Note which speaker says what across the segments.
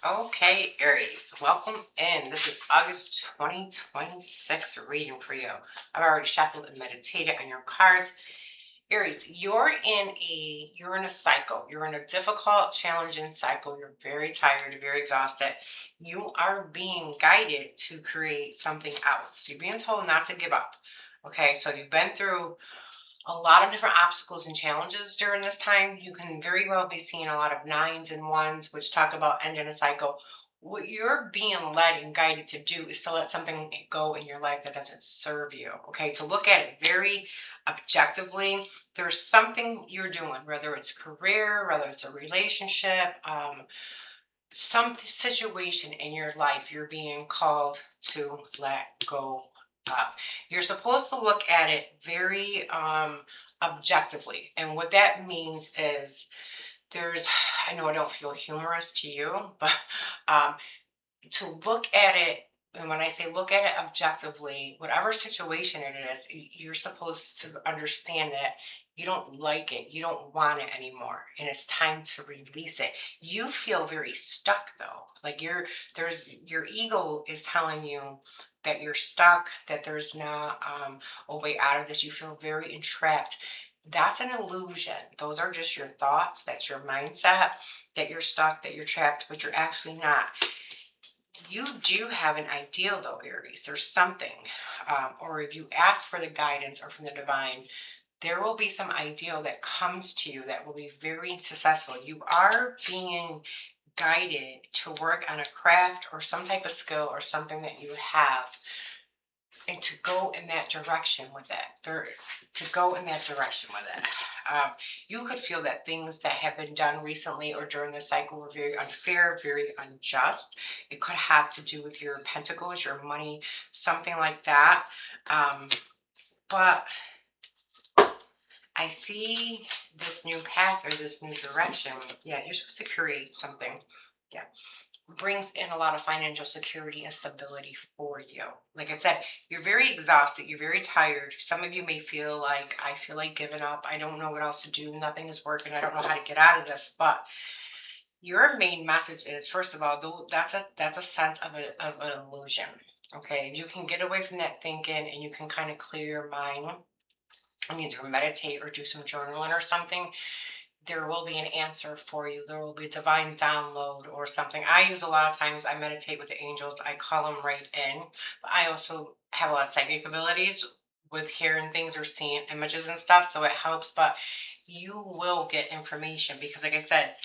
Speaker 1: Okay, Aries, welcome in. This is August 2026 reading for you. I've already shuffled and meditated on your cards. Aries, you're in a cycle. You're in a difficult, challenging cycle. You're very tired, you're very exhausted. You are being guided to create something else. You're being told not to give up. Okay, so you've been through a lot of different obstacles and challenges during this time. You can very well be seeing a lot of nines and ones, which talk about ending a cycle. What you're being led and guided to do is to let something go in your life that doesn't serve you. Okay, to look at it very objectively. There's something you're doing, whether it's career, whether it's a relationship, some situation in your life you're being called to let go of. You're supposed to look at it very objectively. And what that means is there's, I know I don't feel humorous to you, but um, to look at it, and when I say look at it objectively, whatever situation it is, you're supposed to understand that you don't like it, you don't want it anymore, and it's time to release it. You feel very stuck though, like your ego is telling you that you're stuck, that there's not a way out of this. You feel very entrapped. That's an illusion. Those are just your thoughts. That's your mindset that you're stuck, that you're trapped, but you're actually not. You do have an ideal though, Aries. There's something, or if you ask for the guidance or from the divine, there will be some ideal that comes to you that will be very successful. You are being guided to work on a craft or some type of skill or something that you have, and to go in that direction with it. To go in that direction with it. You could feel that things that have been done recently or during the cycle were very unfair, very unjust. It could have to do with your pentacles, your money, something like that. But I see this new path or this new direction. Yeah, you're supposed to create something. Yeah, brings in a lot of financial security and stability for you. Like I said, you're very exhausted, you're very tired. Some of you may feel like, I feel like giving up. I don't know what else to do. Nothing is working. I don't know how to get out of this. But your main message is, first of all, that's a sense of an illusion. Okay, you can get away from that thinking and you can kind of clear your mind and either meditate or do some journaling or something. There will be an answer for you. There will be a divine download or something. I use a lot of times, I meditate with the angels. I call them right in. But I also have a lot of psychic abilities with hearing things or seeing images and stuff. So it helps. But you will get information because, like I said,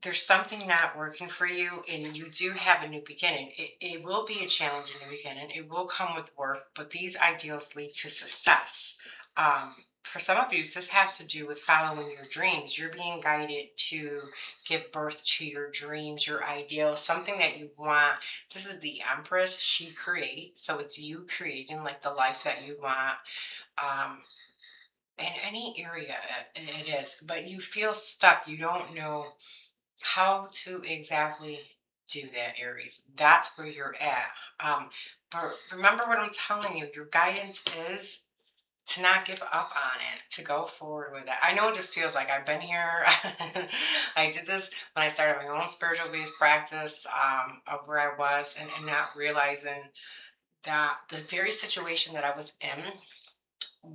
Speaker 1: there's something not working for you and you do have a new beginning. It will be a challenging new beginning. It will come with work, but these ideals lead to success. For some of you, this has to do with following your dreams. You're being guided to give birth to your dreams, your ideals, something that you want. This is the Empress. She creates. So it's you creating like the life that you want. Um, in any area it is, but you feel stuck. You don't know how to exactly do that, Aries. That's where you're at. But remember what I'm telling you. Your guidance is to not give up on it, to go forward with it. I know this feels like I've been here. I did this when I started my own spiritual based practice of where I was and not realizing that the very situation that I was in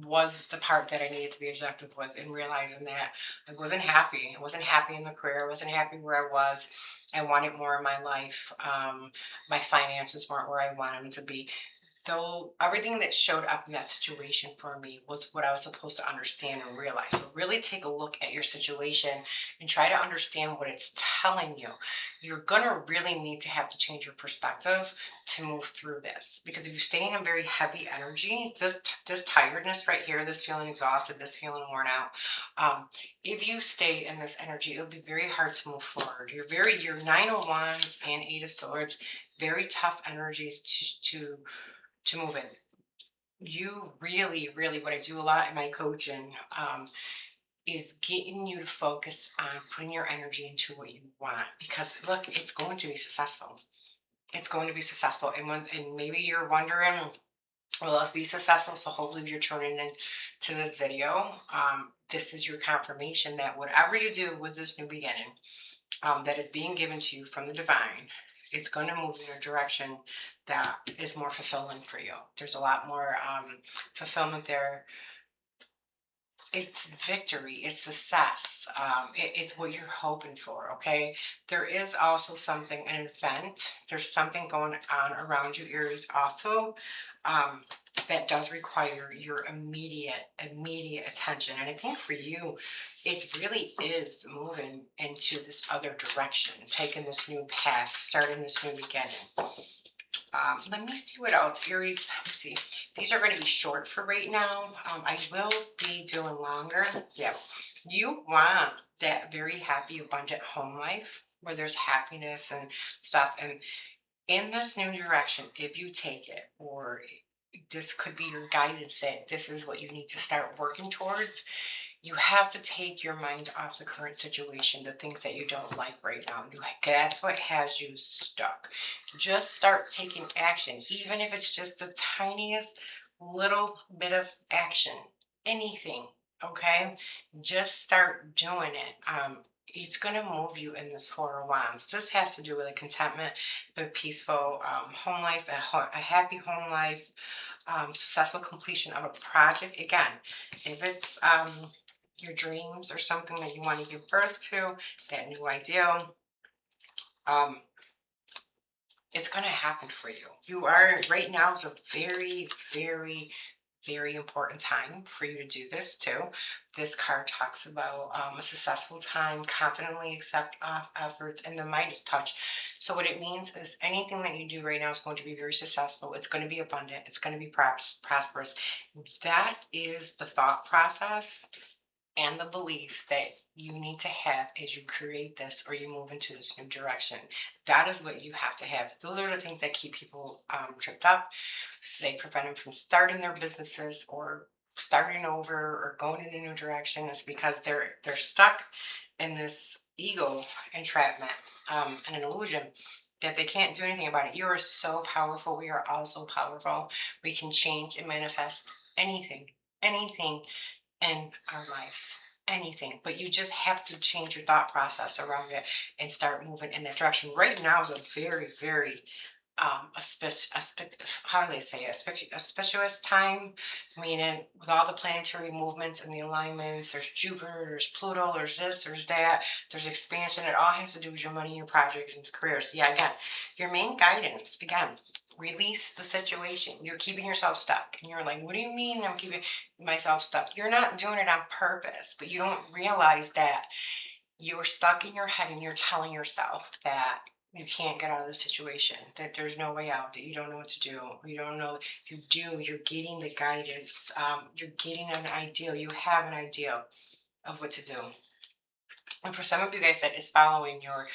Speaker 1: was the part that I needed to be objective with, and realizing that I wasn't happy. I wasn't happy in the career. I wasn't happy where I was. I wanted more in my life. My finances weren't where I wanted them to be. Though everything that showed up in that situation for me was what I was supposed to understand and realize. So really take a look at your situation and try to understand what it's telling you. You're gonna really need to have to change your perspective to move through this. Because if you're staying in very heavy energy, this tiredness right here, this feeling exhausted, this feeling worn out, if you stay in this energy, it'll be very hard to move forward. You're Nine of Wands and Eight of Swords, very tough energies to move in. You really, really, what I do a lot in my coaching is getting you to focus on putting your energy into what you want. Because look, it's going to be successful. It's going to be successful. And maybe you're wondering, will it be successful? So hopefully, if you're tuning in to this video, this is your confirmation that whatever you do with this new beginning, that is being given to you from the divine. It's going to move in a direction that is more fulfilling for you. There's a lot more fulfillment there. It's victory, it's success, it's what you're hoping for. Okay, there is also something, an event, there's something going on around you, Aries, also, um, that does require your immediate attention. And I think for you, it really is moving into this other direction, taking this new path, starting this new beginning. Let me see what else. Aries, let me see. These are going to be short for right now. I will be doing longer. Yeah. You want that very happy, abundant home life where there's happiness and stuff. And in this new direction, if you take it, or this could be your guidance that this is what you need to start working towards, you have to take your mind off the current situation, the things that you don't like right now. That's what has you stuck. Just start taking action, even if it's just the tiniest little bit of action, anything. Okay, just start doing it. It's going to move you in this Four of Wands. This has to do with a contentment, a peaceful home life, a happy home life, successful completion of a project. Again, if it's your dreams or something that you want to give birth to, that new ideal, um, it's going to happen for you. You are right now is a very, very important time for you to do this too. This card talks about a successful time, confidently accept efforts, and the Midas touch. So what it means is anything that you do right now is going to be very successful. It's going to be abundant. It's going to be prosperous. That is the thought process and the beliefs that you need to have as you create this or you move into this new direction. That is what you have to have. Those are the things that keep people tripped up. They prevent them from starting their businesses or starting over or going in a new direction. Is because they're stuck in this ego entrapment and an illusion that they can't do anything about it. You are so powerful. We are all so powerful. We can change and manifest anything in our lives, anything, but you just have to change your thought process around it and start moving in that direction. Right now is a very how do they say it? Auspicious time, meaning with all the planetary movements and the alignments. There's Jupiter, there's Pluto, there's this, there's that, there's expansion. It all has to do with your money, your projects, and careers. Yeah, again, your main guidance, again, release the situation. You're keeping yourself stuck, and you're like, what do you mean I'm keeping myself stuck? You're not doing it on purpose, but you don't realize that you're stuck in your head and you're telling yourself that you can't get out of the situation, that there's no way out, that you don't know what to do, you don't know. You do, you're getting the guidance, you're getting an ideal, you have an idea of what to do. And for some of you guys, that is following your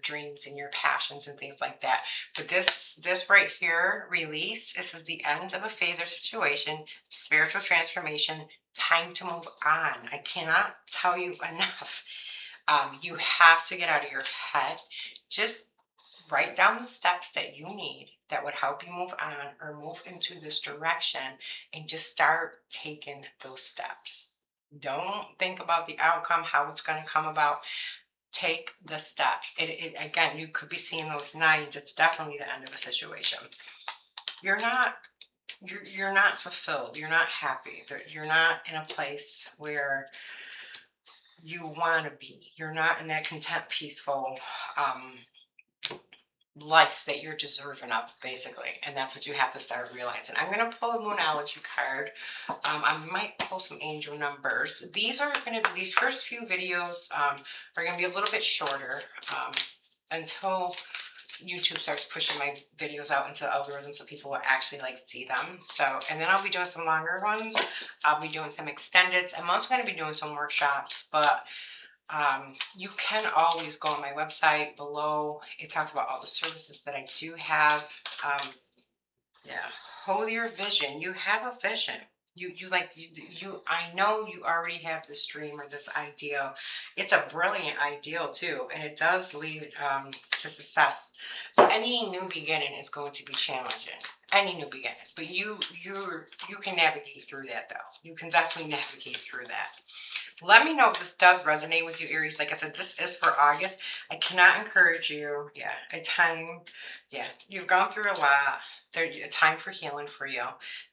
Speaker 1: dreams and your passions and things like that. But this right here, release, this is the end of a phase or situation, spiritual transformation, time to move on. I cannot tell you enough. You have to get out of your head. Just write down the steps that you need that would help you move on or move into this direction, and just start taking those steps. Don't think about the outcome, how it's going to come about. Take the steps. Again, you could be seeing those nines. It's definitely the end of a situation. You're not you're not fulfilled. You're not happy. You're not in a place where you want to be. You're not in that content, peaceful life that you're deserving of, basically. And that's what you have to start realizing. I'm going to pull a Moonology card. I might pull some angel numbers. These are going to be, these first few videos are going to be a little bit shorter until YouTube starts pushing my videos out into the algorithm so people will actually like see them. So, and then I'll be doing some longer ones. I'll be doing some extended. I'm also going to be doing some workshops, but you can always go on my website below. It talks about all the services that I do have. Yeah, hold your vision. You have a vision. I know you already have this dream or this ideal. It's a brilliant ideal too, and it does lead to success. Any new beginning is going to be challenging. Any new beginning, but you can navigate through that though. You can definitely navigate through that. Let me know if this does resonate with you, Aries. Like I said, this is for August. I cannot encourage you. Yeah, a time. Yeah, you've gone through a lot. There's a time for healing for you.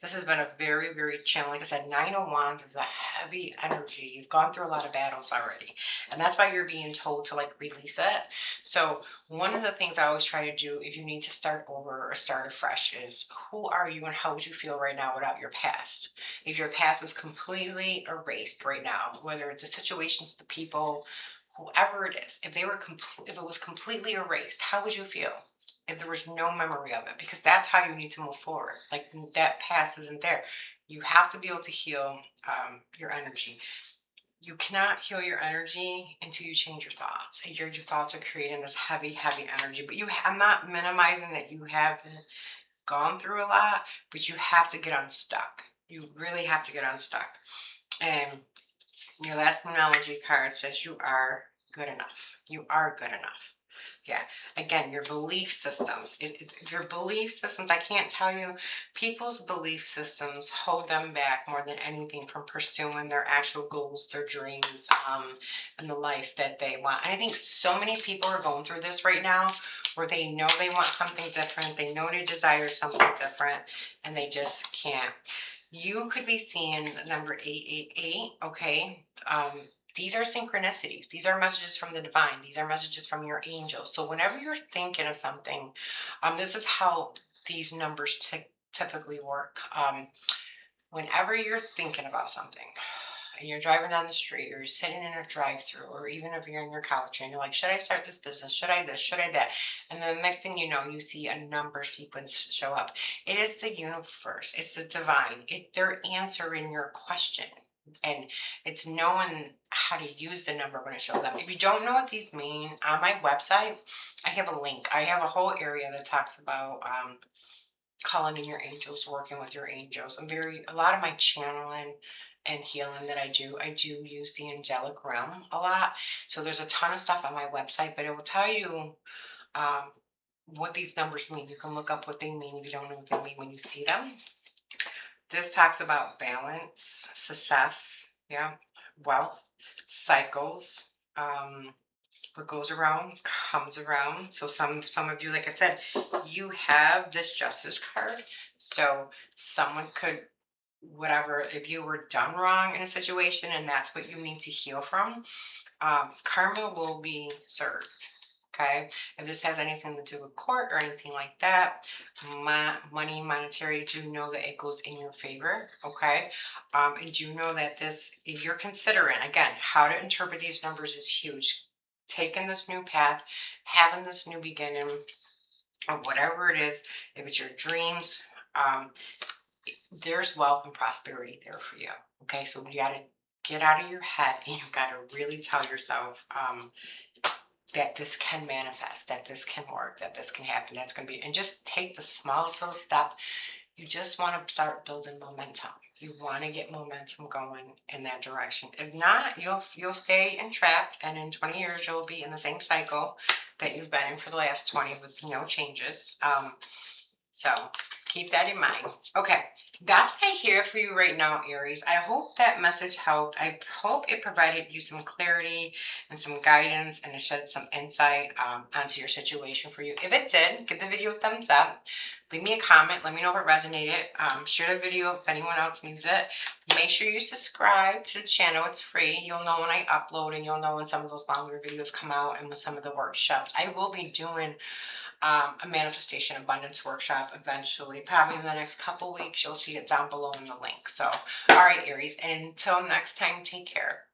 Speaker 1: This has been a very, very challenging. Like I said, Nine of Wands is a heavy energy. You've gone through a lot of battles already. And that's why you're being told to like release it. So one of the things I always try to do if you need to start over or start afresh is who are you and how would you feel right now without your past? If your past was completely erased right now, whether it's the situations, the people, whoever it is, if they were if it was completely erased, how would you feel? If there was no memory of it, because that's how you need to move forward. Like that past isn't there. You have to be able to heal your energy. You cannot heal your energy until you change your thoughts. And your thoughts are creating this heavy, heavy energy. But I'm not minimizing that you haven't gone through a lot, but you have to get unstuck. You really have to get unstuck. And your last Moonology card says you are good enough. You are good enough. Yeah. Again, your belief systems. Your belief systems, I can't tell you, people's belief systems hold them back more than anything from pursuing their actual goals, their dreams, and the life that they want. And I think so many people are going through this right now where they know they want something different, they know they desire something different, and they just can't. You could be seeing the number 888, okay? These are synchronicities. These are messages from the divine. These are messages from your angels. So whenever you're thinking of something, this is how these numbers typically work. Whenever you're thinking about something and you're driving down the street or you're sitting in a drive-through or even if you're on your couch and you're like, should I start this business? Should I this? Should I that? And then the next thing you know, you see a number sequence show up. It is the universe. It's the divine. They're answering your question. And it's knowing how to use the number when it shows up. If you don't know what these mean, on my website, I have a link. I have a whole area that talks about calling in your angels, working with your angels. A lot of my channeling and healing that I do use the angelic realm a lot. So there's a ton of stuff on my website, but it will tell you um, what these numbers mean. You can look up what they mean if you don't know what they mean when you see them. This talks about balance, success, yeah, wealth, cycles. What goes around comes around. So some of you, like I said, you have this justice card. So someone could, whatever, if you were done wrong in a situation and that's what you need to heal from, karma will be served. Okay, if this has anything to do with court or anything like that, monetary, do know that it goes in your favor. Okay, and do know that this, if you're considering, again, how to interpret these numbers is huge. Taking this new path, having this new beginning, or whatever it is, if it's your dreams, um, there's wealth and prosperity there for you. Okay, so you got to get out of your head and you got to really tell yourself that this can manifest, that this can work, that this can happen, that's going to be, and just take the smallest little step. You just want to start building momentum. You want to get momentum going in that direction. If not, you'll stay entrapped, and in 20 years you'll be in the same cycle that you've been in for the last 20 with no changes. So keep that in mind. Okay, that's what I hear for you right now, Aries. I hope that message helped. I hope it provided you some clarity and some guidance and it shed some insight onto your situation for you. If it did, give the video a thumbs up. Leave me a comment. Let me know if it resonated. Share the video if anyone else needs it. Make sure you subscribe to the channel. It's free. You'll know when I upload and you'll know when some of those longer videos come out and when some of the workshops. I will be doing a manifestation abundance workshop eventually, probably in the next couple weeks. You'll see it down below in the link. So, all right, Aries, and until next time, take care.